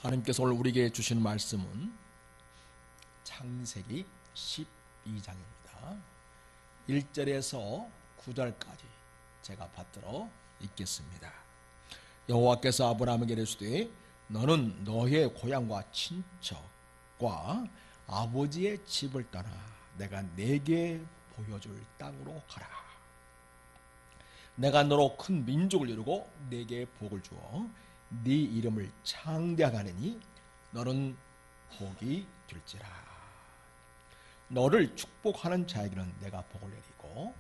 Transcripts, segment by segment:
하나님께서 오늘 우리에게 주시는 말씀은 창세기 12장입니다. 1절에서 9절까지 제가 받들어 읽겠습니다. 여호와께서 아브라함에게 이르시되 너는 너의 고향과 친척과 아버지의 집을 떠나 내가 네게 보여줄 땅으로 가라. 내가 너로 큰 민족을 이루고 네게 복을 주어 네 이름을 창대하게 하느니 너는 복이 될지라. 너를 축복하는 자에게는 내가 복을 내리고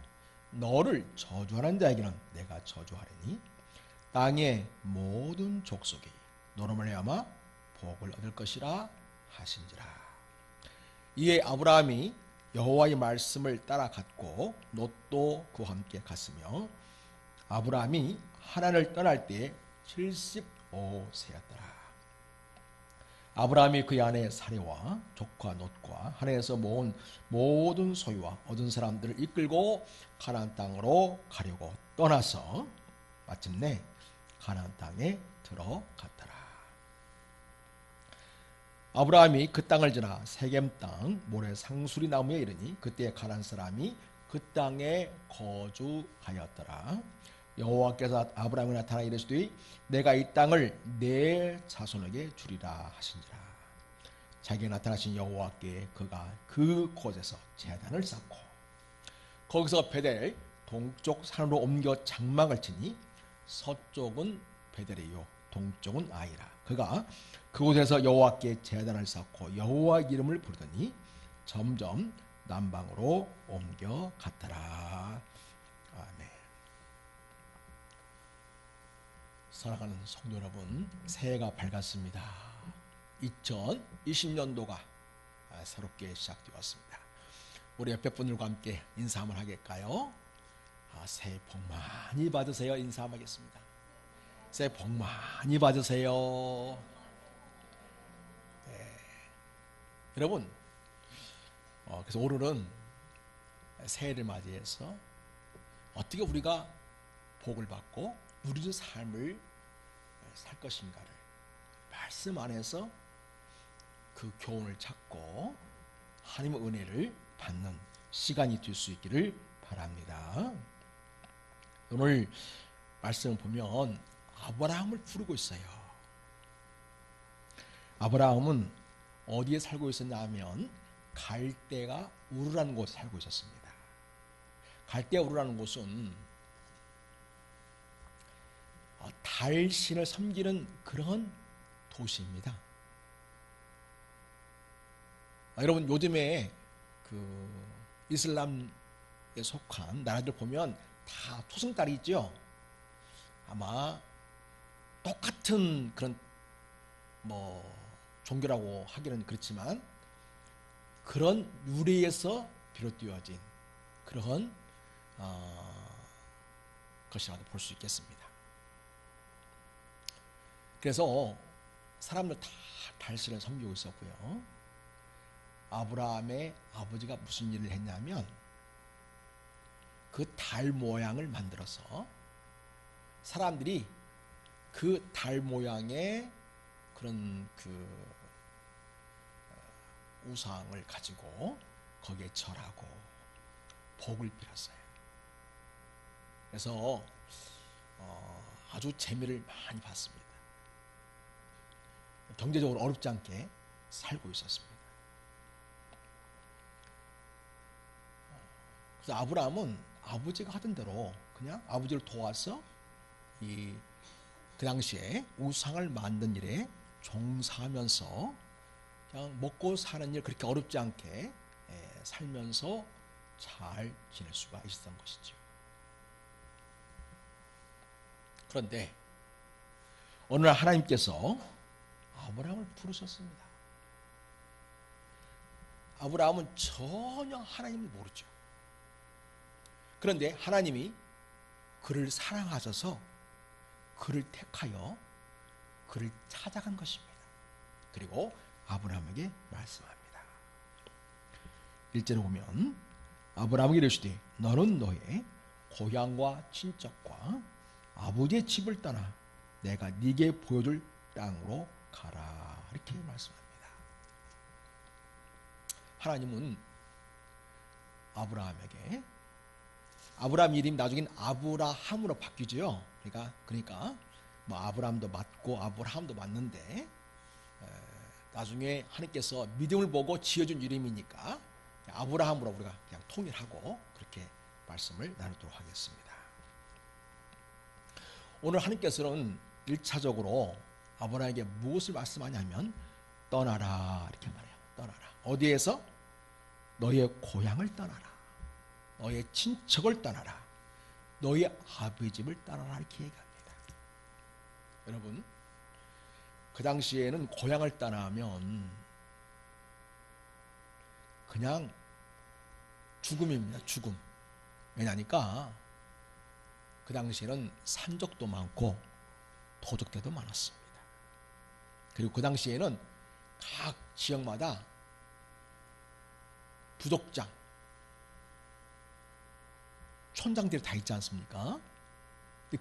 너를 저주하는 자에게는 내가 저주하리니 땅의 모든 족속이 너로 말미암아 복을 얻을 것이라 하신지라. 이에 아브라함이 여호와의 말씀을 따라갔고 롯도 그와 함께 갔으며 아브라함이 하란을 떠날 때 75세였더라. 아브라함이 그의 아내 사레와 조카 롯과 하란에서 모은 모든 소유와 얻은 사람들을 이끌고 가나안 땅으로 가려고 떠나서 마침내 가나안 땅에 들어갔더라. 아브라함이 그 땅을 지나 세겜 땅 모래 상수리 나무에 이르니 그때 가나안 사람이 그 땅에 거주하였더라. 여호와께서 아브라함에 나타나 이르시되 내가 이 땅을 내 자손에게 주리라 하신지라. 자기가 나타나신 여호와께 그가 그 곳에서 제단을 쌓고 거기서 베델 동쪽 산으로 옮겨 장막을 치니 서쪽은 베델이요 동쪽은 아이라. 그가 그곳에서 여호와께 제단을 쌓고 여호와 이름을 부르더니 점점 남방으로 옮겨갔더라. 아멘. 사랑하는 성도 여러분, 새해가 밝았습니다. 2020년도가 새롭게 시작되었습니다. 우리 옆에 분들과 함께 인사 한번 하겠까요? 새해 복 많이 받으세요. 인사 한번 하겠습니다. 새해 복 많이 받으세요. 네. 여러분, 그래서 오늘은 새해를 맞이해서 어떻게 우리가 복을 받고 누리는 삶을 살 것인가를 말씀 안에서 그 교훈을 찾고 하나님의 은혜를 받는 시간이 될 수 있기를 바랍니다. 오늘 말씀을 보면 아브라함을 부르고 있어요. 아브라함은 어디에 살고 있었냐 하면 갈대가 우르라는 곳에 살고 있었습니다. 갈대 우르라는 곳은 달신을 섬기는 그런 도시입니다. 여러분 요즘에 그 이슬람에 속한 나라들 보면 다 토승달이 있죠. 아마 똑같은 그런 종교라고 하기는 그렇지만 그런 유래에서 비롯되어진 그런 것이라고 볼 수 있겠습니다. 그래서 사람들 다 달신을 섬기고 있었고요. 아브라함의 아버지가 무슨 일을 했냐면 그 달 모양을 만들어서 사람들이 그 달 모양의 그런 그 우상을 가지고 거기에 절하고 복을 빌었어요. 그래서 아주 재미를 많이 봤습니다. 경제적으로 어렵지 않게 살고 있었습니다. 그래서 아브라함은 아버지가 하던 대로 그냥 아버지를 도와서 그 당시에 우상을 만든 일에 종사하면서 그냥 먹고 사는 일 그렇게 어렵지 않게 살면서 잘 지낼 수가 있었던 것이죠. 그런데 어느 날 하나님께서 아브라함을 부르셨습니다. 아브라함은 전혀 하나님을 모르죠. 그런데 하나님이 그를 사랑하셔서 그를 택하여 그를 찾아간 것입니다. 그리고 아브라함에게 말씀합니다. 1절에 보면 아브라함에게 이르시되 너는 너의 고향과 친척과 아버지의 집을 떠나 내가 네게 보여줄 땅으로 가라. 이렇게 말씀합니다. 하나님은 아브라함에게, 아브라함 이름이 나중엔 아브라함으로 바뀌죠. 그러니까 뭐 아브라함도 맞고 아브라함도 맞는데 나중에 하나님께서 믿음을 보고 지어준 이름이니까 아브라함으로 우리가 그냥 통일하고 그렇게 말씀을 나누도록 하겠습니다. 오늘 하나님께서는 1차적으로 아브라함에게 무엇을 말씀하냐면 떠나라 이렇게 말해요. 떠나라. 어디에서? 너의 고향을 떠나라. 너의 친척을 떠나라. 너의 아버지 집을 떠나라 이렇게 얘기합니다. 여러분, 그 당시에는 고향을 떠나면 그냥 죽음입니다. 죽음. 왜냐니까 그 당시에는 산적도 많고 도적대도 많았습니다. 그리고 그 당시에는 각 지역마다 부족장, 촌장들이 다 있지 않습니까?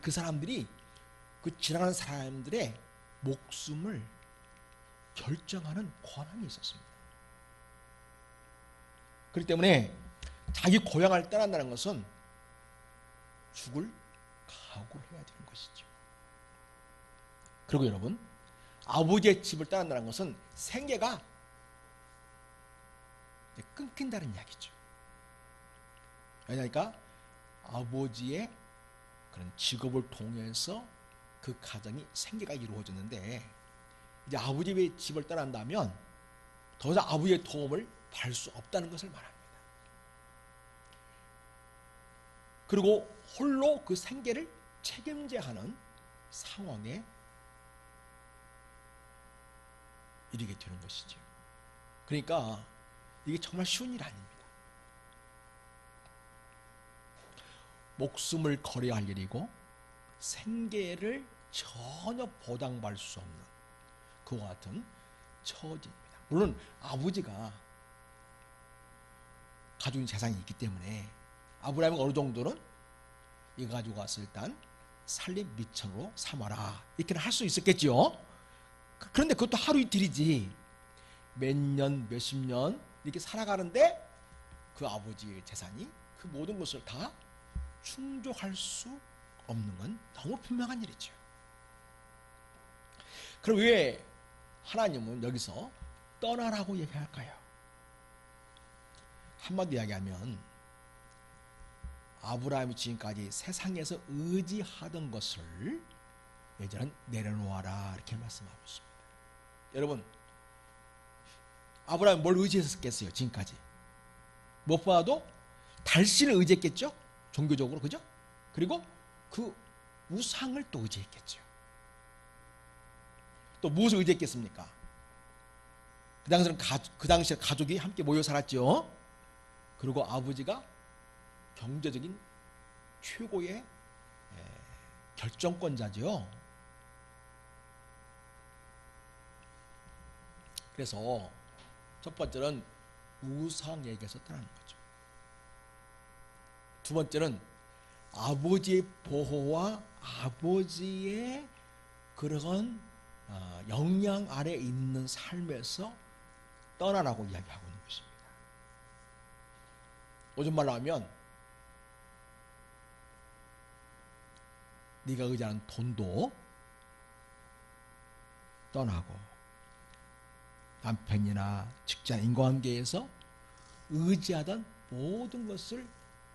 그 사람들이 그 지나가는 사람들의 목숨을 결정하는 권한이 있었습니다. 그렇기 때문에 자기 고향을 떠난다는 것은 죽을 각오해야 되는 것이죠. 그리고 여러분, 아버지의 집을 떠난다는 것은 생계가 끊긴다는 이야기죠. 왜냐니까 아버지의 그런 직업을 통해서 그 가정이 생계가 이루어졌는데 이제 아버지의 집을 떠난다면 더 이상 아버지의 도움을 받을 수 없다는 것을 말합니다. 그리고 홀로 그 생계를 책임져야 하는 상황에 이르게 되는 것이죠. 그러니까 이게 정말 쉬운 일 아닙니다. 목숨을 걸어야 할 일이고 생계를 전혀 보장받을 수 없는 그와 같은 처지입니다. 물론 아버지가 가지고 있는 재산이 있기 때문에 아브라함이 어느 정도는 이거 가지고 와서 일단 살림 미천으로 삼아라 이렇게는 할 수 있었겠죠. 그런데 그것도 하루 이틀이지 몇 년 몇십 년 이렇게 살아가는데 그 아버지의 재산이 그 모든 것을 다 충족할 수 없는 건 너무 분명한 일이죠. 그럼 왜 하나님은 여기서 떠나라고 얘기할까요? 한마디 이야기하면 아브라함이 지금까지 세상에서 의지하던 것을 이제는 내려놓아라 이렇게 말씀하고 있습니다. 여러분, 아브라함이 뭘 의지했었겠어요? 지금까지 무엇보다도 달신을 의지했겠죠? 종교적으로, 그죠? 그리고 그 우상을 또 의지했겠죠. 또 무엇을 의지했겠습니까? 그 당시에 가족이 함께 모여 살았죠. 그리고 아버지가 경제적인 최고의 결정권자죠. 그래서 첫 번째는 우상에게서 떠나는 거죠. 두 번째는 아버지의 보호와 아버지의 그런 영향 아래 있는 삶에서 떠나라고 이야기하고 있는 것입니다. 요즘 말로 하면 네가 의지하는 돈도 떠나고 남편이나 직장 인간관계에서 의지하던 모든 것을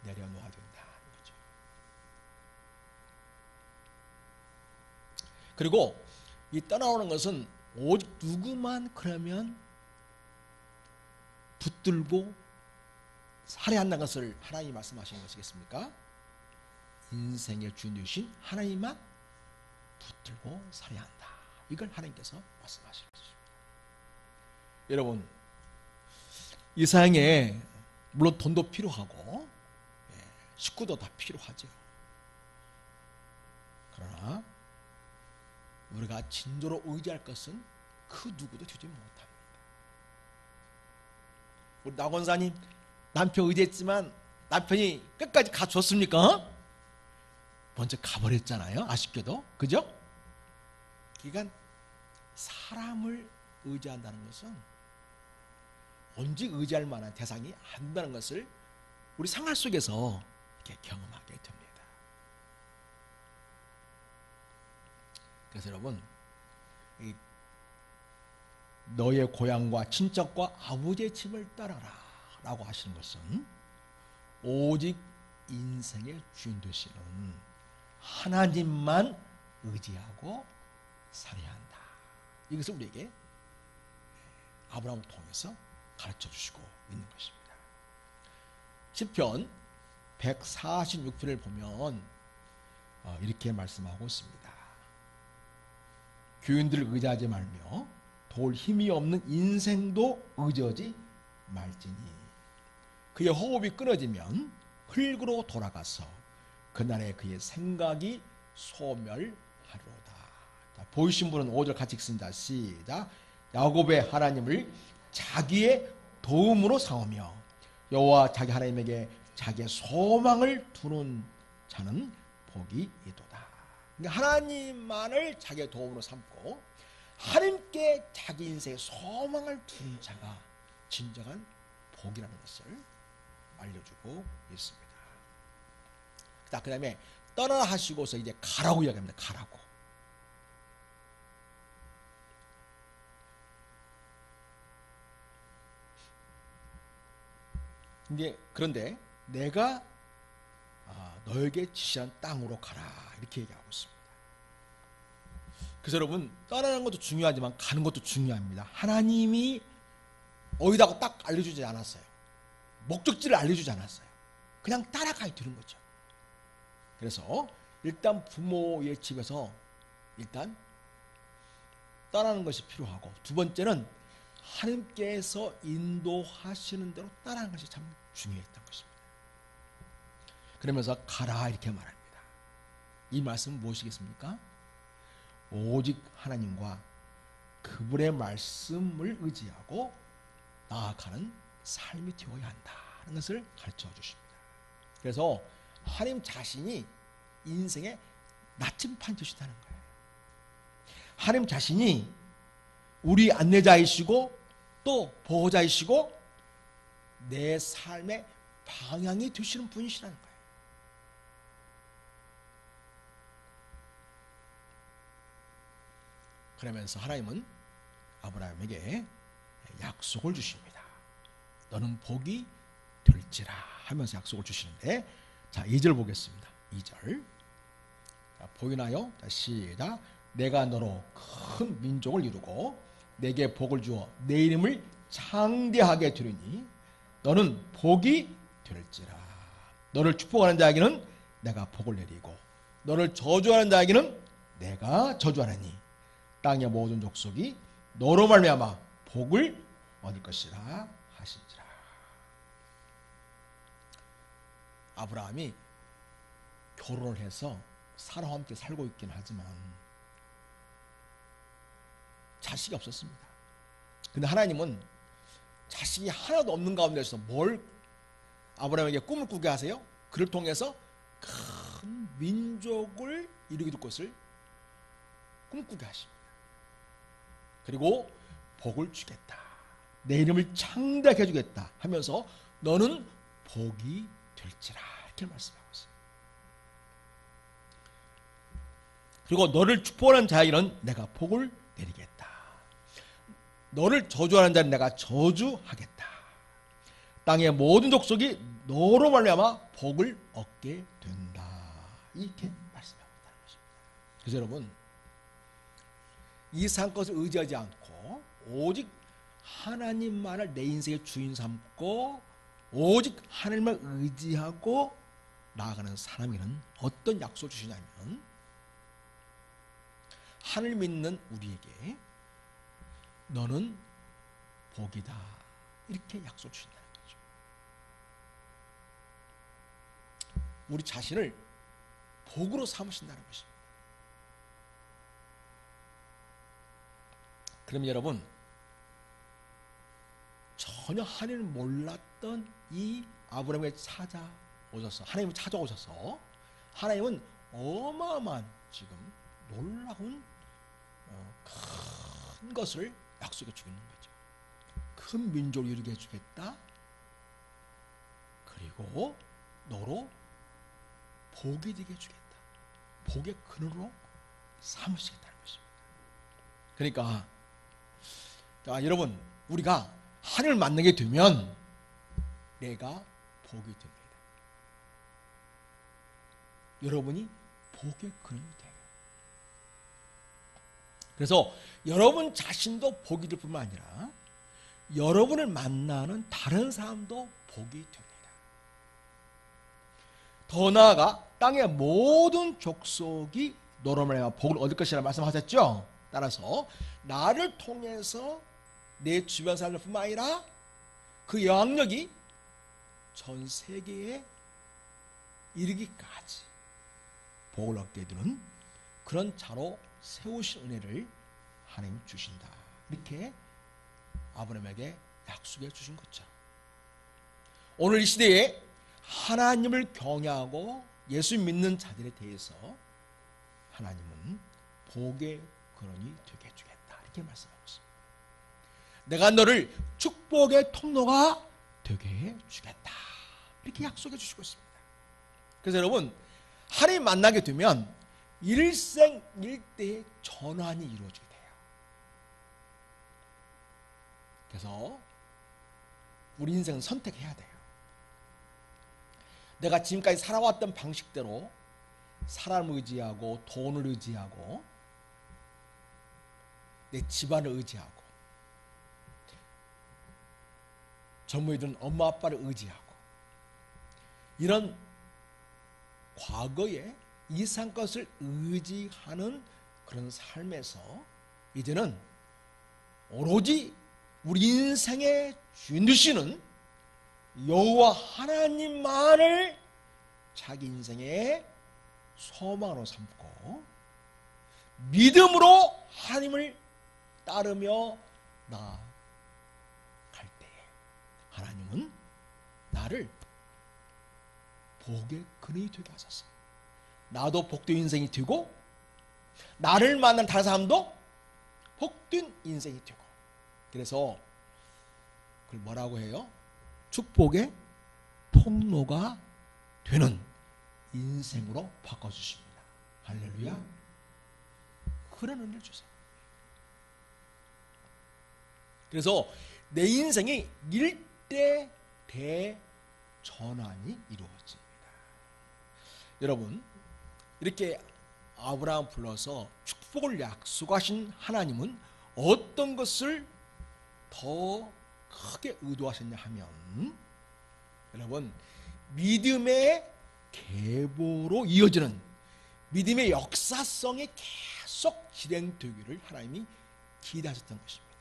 내려놓아야 된다는 거죠. 그리고 이 떠나오는 것은 오직 누구만 그러면 붙들고 살아야 한다는 것을 하나님이 말씀하시는 것이겠습니까? 인생의 주인이신 하나님만 붙들고 살아야 한다. 이걸 하나님께서 말씀하시는 것입니다. 여러분, 이 세상에 물론 돈도 필요하고 식구도 다 필요하죠. 그러나 우리가 진도로 의지할 것은 그 누구도 되지 못합니다. 우리 나 권사님 남편 의지했지만 남편이 끝까지 가줬습니까? 먼저 가버렸잖아요. 아쉽게도. 그죠? 그러니까 사람을 의지한다는 것은 언제 의지할 만한 대상이 안 된다는 것을 우리 생활 속에서 이렇게 경험하게 됩니다. 그래서 여러분, 너의 고향과 친척과 아버지의 집을 따라라 라고 하시는 것은 오직 인생의 주인 되시는 하나님만 의지하고 살아야 한다. 이것을 우리에게 아브라함을 통해서 가르쳐 주시고 있는 것입니다. 시편 146편을 보면 이렇게 말씀하고 있습니다. 교인들을 의지하지 말며 도울 힘이 없는 인생도 의지하지 말지니 그의 호흡이 끊어지면 흙으로 돌아가서 그날에 그의 생각이 소멸하리로다. 자, 보이신 분은 5절 같이 읽습니다. 시작. 야곱의 하나님을 자기의 도움으로 삼으며 여호와 자기 하나님에게 자기의 소망을 두는 자는 복이 있도다. 그러니까 하나님만을 자기의 도움으로 삼고 하나님께 자기 인생의 소망을 두는 자가 진정한 복이라는 것을 알려주고 있습니다. 자, 그 다음에 떠나라 하시고서 이제 가라고 이야기합니다. 가라고. 이제 그런데 내가 너에게 지시한 땅으로 가라 이렇게 얘기하고 있습니다. 그래서 여러분, 떠나는 것도 중요하지만 가는 것도 중요합니다. 하나님이 어디다고 딱 알려주지 않았어요. 목적지를 알려주지 않았어요. 그냥 따라가야 되는 거죠. 그래서 일단 부모의 집에서 일단 떠나는 것이 필요하고, 두 번째는 하나님께서 인도하시는 대로 따라가는 것이 참 중요했던 것입니다. 그러면서 가라 이렇게 말합니다. 이 말씀은 무엇이겠습니까? 오직 하나님과 그분의 말씀을 의지하고 나아가는 삶이 되어야 한다는 것을 가르쳐 주십니다. 그래서 하나님 자신이 인생의 나침판 되시다는 거예요. 하나님 자신이 우리 안내자이시고 또 보호자이시고 내 삶의 방향이 되시는 분이시라는 거예요. 그러면서 하나님은 아브라함에게 약속을 주십니다. 너는 복이 될지라 하면서 약속을 주시는데, 자 2절 보겠습니다. 2절. 자, 보이나요? 자, 시작. 내가 너로 큰 민족을 이루고 내게 복을 주어 내 이름을 창대하게 되리니 너는 복이 될지라. 너를 축복하는 자에게는 내가 복을 내리고 너를 저주하는 자에게는 내가 저주하나니 땅의 모든 족속이 너로 말미암아 복을 얻을 것이라 하시니라. 아브라함이 결혼을 해서 사라와 함께 살고 있긴 하지만 자식이 없었습니다. 근데 하나님은 자식이 하나도 없는 가운데서 뭘 아브라함에게 꿈을 꾸게 하세요? 그를 통해서 큰 민족을 이루게 될 것을 꿈꾸게 하십니다. 그리고 복을 주겠다. 내 이름을 창대하게 해주겠다 하면서 너는 복이 될지라 이렇게 말씀하고 있어요. 그리고 너를 축복하는 자에게는 내가 복을 내리겠다. 너를 저주하는 자는 내가 저주하겠다. 땅의 모든 족속이 너로 말미암아 복을 얻게 된다. 이렇게 말씀하고 있다는 것입니다. 그래서 여러분, 이 세상 것을 의지하지 않고 오직 하나님만을 내 인생의 주인 삼고 오직 하나님을 의지하고 나아가는 사람에게는 어떤 약속을 주시냐면, 하나님 믿는 우리에게 너는 복이다 이렇게 약속 주신다는 거죠. 우리 자신을 복으로 삼으신다는 것입니다. 그럼 여러분, 전혀 하나님을 몰랐던 이 아브라함에게 찾아오셔서 하나님을 찾아오셔서 하나님은 어마어마한 지금 놀라운 큰 것을 약속해 주고 있는 거죠. 큰 민족을 이루게 해주겠다. 그리고 너로 복이 되게 해주겠다. 복의 근원으로 삼으시겠다는 것입니다. 그러니까 자, 여러분, 우리가 하나님을 만나게 되면 내가 복이 됩니다. 여러분이 복의 근원이 돼요. 그래서 여러분 자신도 복이 될 뿐만 아니라 여러분을 만나는 다른 사람도 복이 됩니다. 더 나아가 땅의 모든 족속이 너로 말미암아 복을 얻을 것이라 말씀하셨죠. 따라서 나를 통해서 내 주변 사람들뿐만 아니라 그 영향력이 전 세계에 이르기까지 복을 얻게 되는 그런 자로 세우신 은혜를 하나님 주신다. 이렇게 아브라함에게 약속해 주신 거죠. 오늘 이 시대에 하나님을 경외하고 예수 믿는 자들에 대해서 하나님은 복의 근원이 되게 해주겠다. 이렇게 말씀하고 있습니다. 내가 너를 축복의 통로가 되게 해주겠다. 이렇게 약속해 주시고 있습니다. 그래서 여러분, 하나님 만나게 되면 일생일대의 전환이 이루어지게 돼요. 그래서 우리 인생은 선택해야 돼요. 내가 지금까지 살아왔던 방식대로 사람을 의지하고 돈을 의지하고 내 집안을 의지하고 젊은이들은 엄마 아빠를 의지하고 이런 과거의 이상 것을 의지하는 그런 삶에서 이제는 오로지 우리 인생의 주인 되시는 여호와 하나님만을 자기 인생의 소망으로 삼고 믿음으로 하나님을 따르며 나아갈 때에 하나님은 나를 복의 근원이 되게 하소서. 나도 복된 인생이 되고 나를 만난 다른 사람도 복된 인생이 되고, 그래서 그걸 뭐라고 해요? 축복의 통로가 되는 인생으로 바꿔주십니다. 할렐루야. 그런 은혜를 주세요. 그래서 내 인생이 일대 대전환이 이루어집니다. 여러분, 이렇게 아브라함 불러서 축복을 약속하신 하나님은 어떤 것을 더 크게 의도하셨냐 하면, 여러분, 믿음의 계보로 이어지는 믿음의 역사성이 계속 진행되기를 하나님이 기대하셨던 것입니다.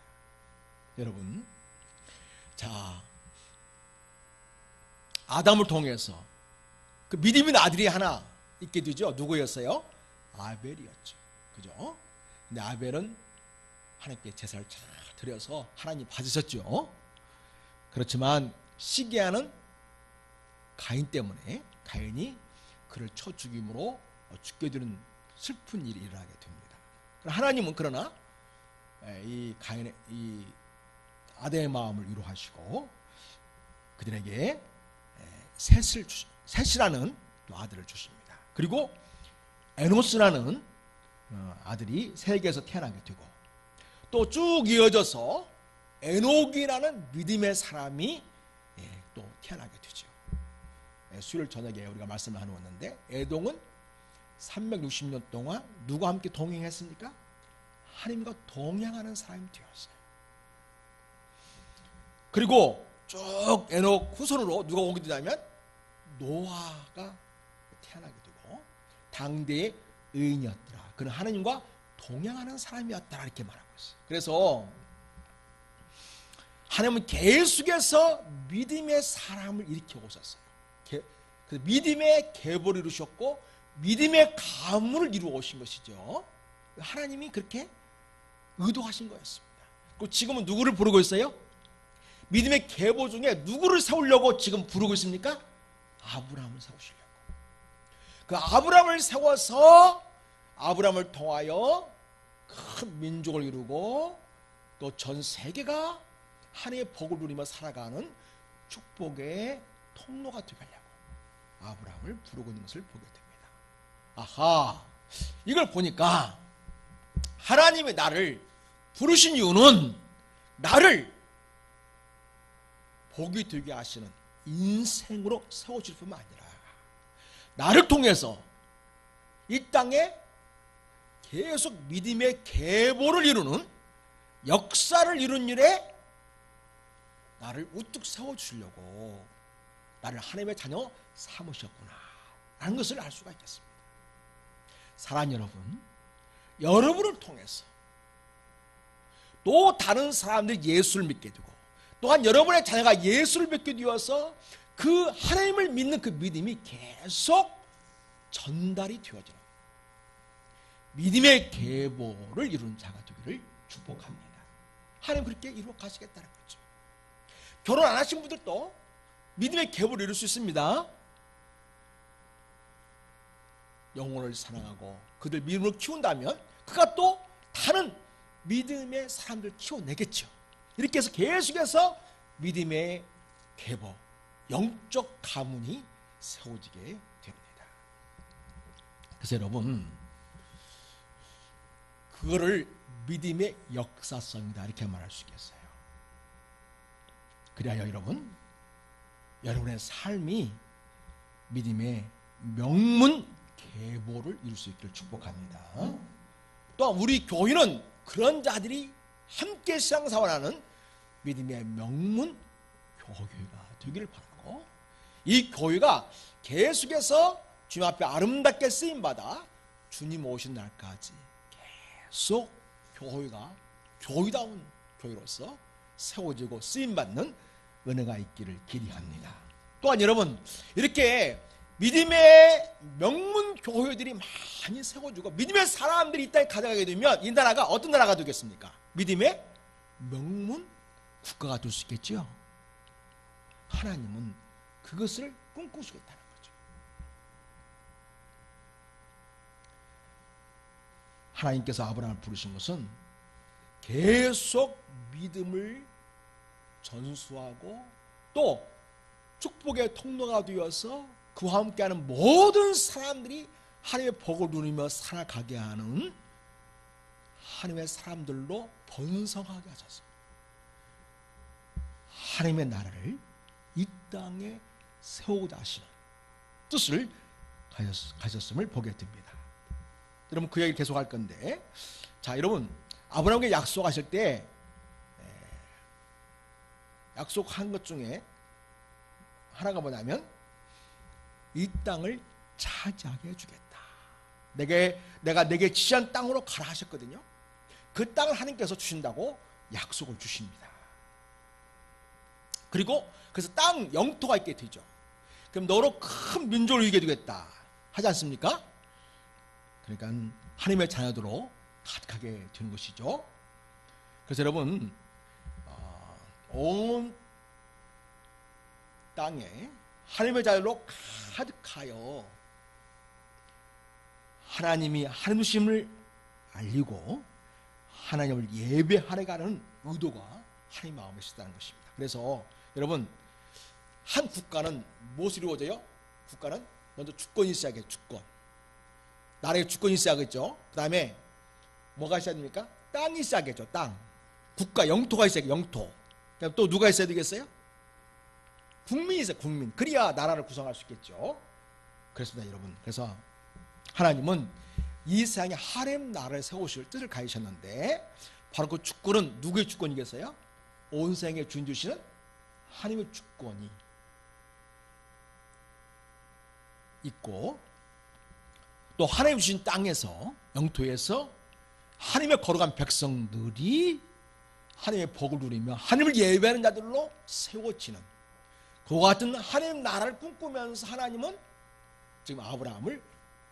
여러분, 자, 아담을 통해서 그 믿음 있는 아들이 하나 있게 되죠. 누구였어요? 아벨이었죠. 그죠? 근데 아벨은 하나님께 제사를 잘 드려서 하나님 받으셨죠. 그렇지만 시기하는 가인 때문에 가인이 그를 쳐 죽임으로 죽게 되는 슬픈 일이 일어나게 됩니다. 하나님은 그러나 이 가인의 이 아들의 마음을 위로하시고 그들에게 셋이라는 또 아들을 주십니다. 그리고 에노스라는 아들이 세계에서 태어나게 되고, 또 쭉 이어져서 에녹이라는 믿음의 사람이 또 태어나게 되죠. 수요일 저녁에 우리가 말씀을 나누었는데, 에녹은 360년 동안 누구와 함께 동행했습니까? 하나님과 동행하는 사람이 되었어요. 그리고 쭉 에녹 후손으로 누가 오게 되냐면 노아가 태어나게 되고, 당대의 의인이었더라. 그는 하나님과 동행하는 사람이었다. 이렇게 말하고 있어요. 그래서 하나님은 계속해서 믿음의 사람을 일으켜 오셨어요. 믿음의 계보를 이루셨고 믿음의 가문을 이루어 오신 것이죠. 하나님이 그렇게 의도하신 거였습니다. 그리고 지금은 누구를 부르고 있어요? 믿음의 계보 중에 누구를 세우려고 지금 부르고 있습니까? 아브라함을 세우시려고. 그 아브라함을 세워서 아브라함을 통하여 큰 민족을 이루고 또 전 세계가 하나님의 복을 누리며 살아가는 축복의 통로가 되게 하려고 아브라함을 부르고 있는 것을 보게 됩니다. 아하, 이걸 보니까 하나님이 나를 부르신 이유는 나를 복이 되게 하시는 인생으로 세워줄 뿐만 아니라 나를 통해서 이 땅에 계속 믿음의 계보를 이루는 역사를 이룬 일에 나를 우뚝 세워주려고 나를 하나님의 자녀 삼으셨구나 라는 것을 알 수가 있겠습니다. 사랑하는 여러분, 여러분을 통해서 또 다른 사람들이 예수를 믿게 되고 또한 여러분의 자녀가 예수를 믿게 되어서 그 하나님을 믿는 그 믿음이 계속 전달이 되어지는 믿음의 계보를 이루는 자가 되기를 축복합니다. 하나님 그렇게 이루어 가시겠다는 거죠. 결혼 안 하신 분들도 믿음의 계보를 이룰 수 있습니다. 영혼을 사랑하고 그들 믿음을 키운다면 그가 또 다른 믿음의 사람들 키워내겠죠. 이렇게 해서 계속해서 믿음의 계보, 영적 가문이 세워지게 됩니다. 그래서 여러분, 그거를 믿음의 역사성이다 이렇게 말할 수 있겠어요. 그래야 여러분의 삶이 믿음의 명문 계보를 이룰 수 있기를 축복합니다. 또한 우리 교회는 그런 자들이 함께 신앙생활하는 믿음의 명문 교회가 되기를 바라고 이 교회가 계속해서 주님 앞에 아름답게 쓰임받아 주님 오신 날까지 계속 교회가 교회다운 교회로서 세워지고 쓰임받는 은혜가 있기를 기대합니다. 또한 여러분, 이렇게 믿음의 명문 교회들이 많이 세워지고 믿음의 사람들이 이 땅에 가져가게 되면 이 나라가 어떤 나라가 되겠습니까? 믿음의 명문 국가가 될 수 있겠죠. 하나님은 그것을 꿈꾸시겠다는 거죠. 하나님께서 아브라함을 부르신 것은 계속 믿음을 전수하고 또 축복의 통로가 되어서 그와 함께하는 모든 사람들이 하나님의 복을 누리며 살아가게 하는 하나님의 사람들로 번성하게 하셔서 하나님의 나라를 이 땅에 세우고자 하시는 뜻을 가졌음을 보게 됩니다. 여러분, 그 얘기를 계속할 건데, 자, 여러분, 아브라함에게 약속하실 때 약속한 것 중에 하나가 뭐냐면 이 땅을 차지하게 해주겠다. 내가 내게 지시한 땅으로 가라 하셨거든요. 그 땅을 하나님께서 주신다고 약속을 주십니다. 그리고 그래서 땅 영토가 있게 되죠. 그럼 너로 큰 민족을 이루게 되겠다 하지 않습니까? 그러니까 하나님의 자녀들로 가득하게 되는 것이죠. 그래서 여러분, 온 땅에 하나님의 자녀로 가득하여 하나님이 하나님심을 알리고 하나님을 예배하려고 하는 의도가 하나님 마음에 있다는 것입니다. 그래서 여러분, 한 국가는 무엇으로 이루어져요? 국가는 먼저 주권이 있어야겠죠. 주권. 나라에 주권이 있어야겠죠. 그 다음에 뭐가 있어야 됩니까? 땅이 있어야겠죠. 땅. 국가, 영토가 있어야겠죠. 영토. 그다음에 또 누가 있어야 되겠어요? 국민이 있어요. 국민. 그래야 나라를 구성할 수 있겠죠. 그렇습니다, 여러분. 그래서 하나님은 이 세상에 하나님 나라를 세우실 뜻을 가지셨는데 바로 그 주권은 누구의 주권이겠어요? 온 세상에 주인 주시는 하나님의 주권이 있고 또 하나님 주신 땅에서 영토에서 하나님의 거룩한 백성들이 하나님의 복을 누리며 하나님을 예배하는 자들로 세워지는 그와 같은 하나님 나라를 꿈꾸면서 하나님은 지금 아브라함을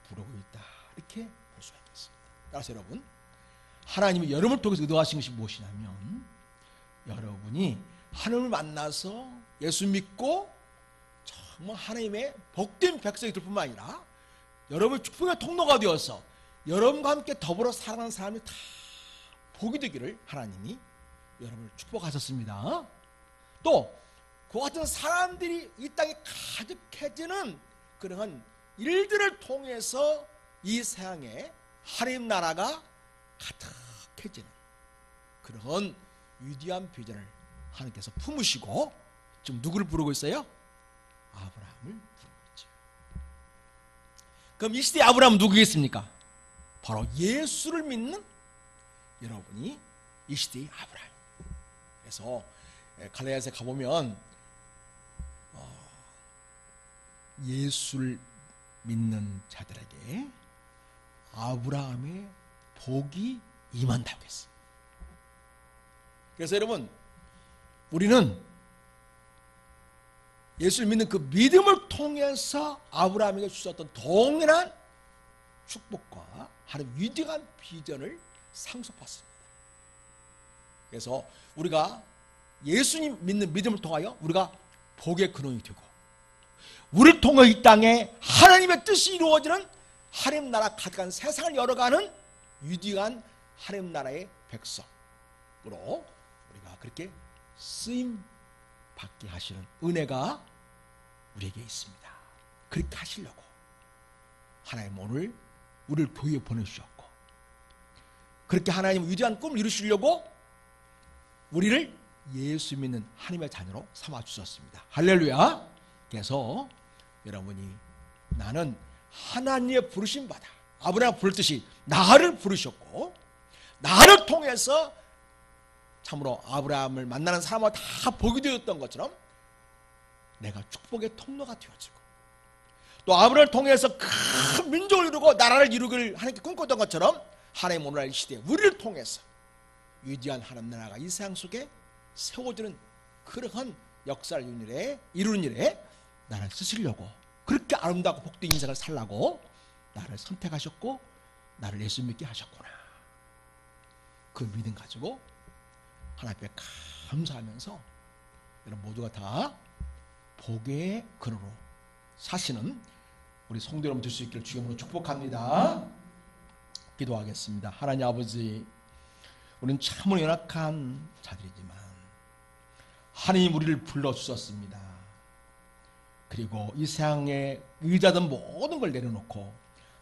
부르고 있다 이렇게 볼 수가 있겠습니다. 따라서 여러분, 하나님이 여러분을 통해서 의도하신 것이 무엇이냐면 여러분이 하나님을 만나서 예수 믿고 정말 하나님의 복된 백성이 될 뿐만 아니라 여러분의 축복의 통로가 되어서 여러분과 함께 더불어 살아가는 사람이 다 복이 되기를 하나님이 여러분을 축복하셨습니다. 또 그 같은 사람들이 이 땅에 가득해지는 그러한 일들을 통해서 이 세상에 하나님 나라가 가득해지는 그런 위대한 비전을 하나님께서 품으시고 지금 누구를 부르고 있어요? 아브라함을 부르고 있죠. 그럼 이 시대의 아브라함은 누구겠습니까? 바로 예수를 믿는 여러분이 이 시대의 아브라함. 그래서 갈라디아서에 가보면 예수를 믿는 자들에게 아브라함의 복이 임한다고 했어요. 그래서 여러분, 우리는 예수를 믿는 그 믿음을 통해서 아브라함에게 주셨던 동일한 축복과 하나님 위대한 비전을 상속받습니다. 그래서 우리가 예수님 믿는 믿음을 통하여 우리가 복의 근원이 되고, 우리를 통해 이 땅에 하나님의 뜻이 이루어지는 하나님 나라 가득한 세상을 열어가는 위대한 하나님 나라의 백성으로 우리가 그렇게 쓰임 받게 하시는 은혜가 우리에게 있습니다. 그렇게 하시려고 하나님 오늘 우리를 교회에 보내주셨고, 그렇게 하나님 위대한 꿈을 이루시려고 우리를 예수 믿는 하나님의 자녀로 삼아주셨습니다. 할렐루야. 그래서 여러분이 나는 하나님의 부르심 받아, 아브라함 부르듯이 나를 부르셨고, 나를 통해서 참으로 아브라함을 만나는 사람은 다 복이 되었던 것처럼 내가 축복의 통로가 되어지고, 또 아브라함을 통해서 큰 민족을 이루고 나라를 이루기를 하나님께 꿈꿨던 것처럼 하나님 오늘날 시대에 우리를 통해서 위대한 하나님 나라가 이 세상 속에 세워지는 그러한 역사를 이루는 일에 나를 쓰시려고, 그렇게 아름답고 복된 인생을 살라고 나를 선택하셨고 나를 예수 믿게 하셨구나. 그 믿음 가지고 하나님 앞에 감사하면서 여러분 모두가 다 복의 근원으로 사시는 우리 성도 여러분 될 수 있기를 주님으로 축복합니다. 기도하겠습니다. 하나님 아버지, 우리는 참으로 연약한 자들이지만 하나님 우리를 불러주셨습니다. 그리고 이 세상에 의지하던 모든 걸 내려놓고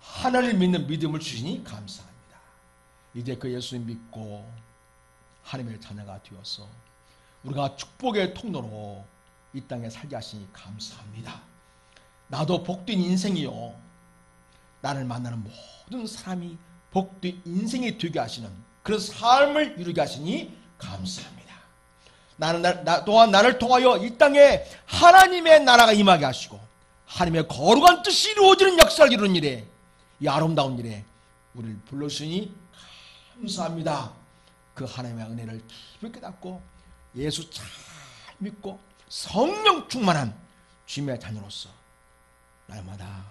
하나님을 믿는 믿음을 주시니 감사합니다. 이제 그 예수님 믿고 하나님의 자녀가 되어서 우리가 축복의 통로로 이 땅에 살게 하시니 감사합니다. 나도 복된 인생이요, 나를 만나는 모든 사람이 복된 인생이 되게 하시는 그런 삶을 이루게 하시니 감사합니다. 또한 나를 통하여 이 땅에 하나님의 나라가 임하게 하시고 하나님의 거룩한 뜻이 이루어지는 역사를 이루는 일에, 이 아름다운 일에 우리를 불러주시니 감사합니다. 그 하나님의 은혜를 깊이 깨닫고 예수 잘 믿고 성령 충만한 주님의 자녀로서 날마다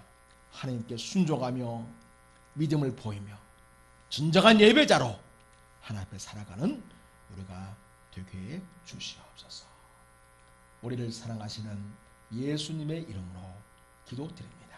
하나님께 순종하며 믿음을 보이며 진정한 예배자로 하나님 앞에 살아가는 우리가 되게 주시옵소서. 우리를 사랑하시는 예수님의 이름으로 기도드립니다.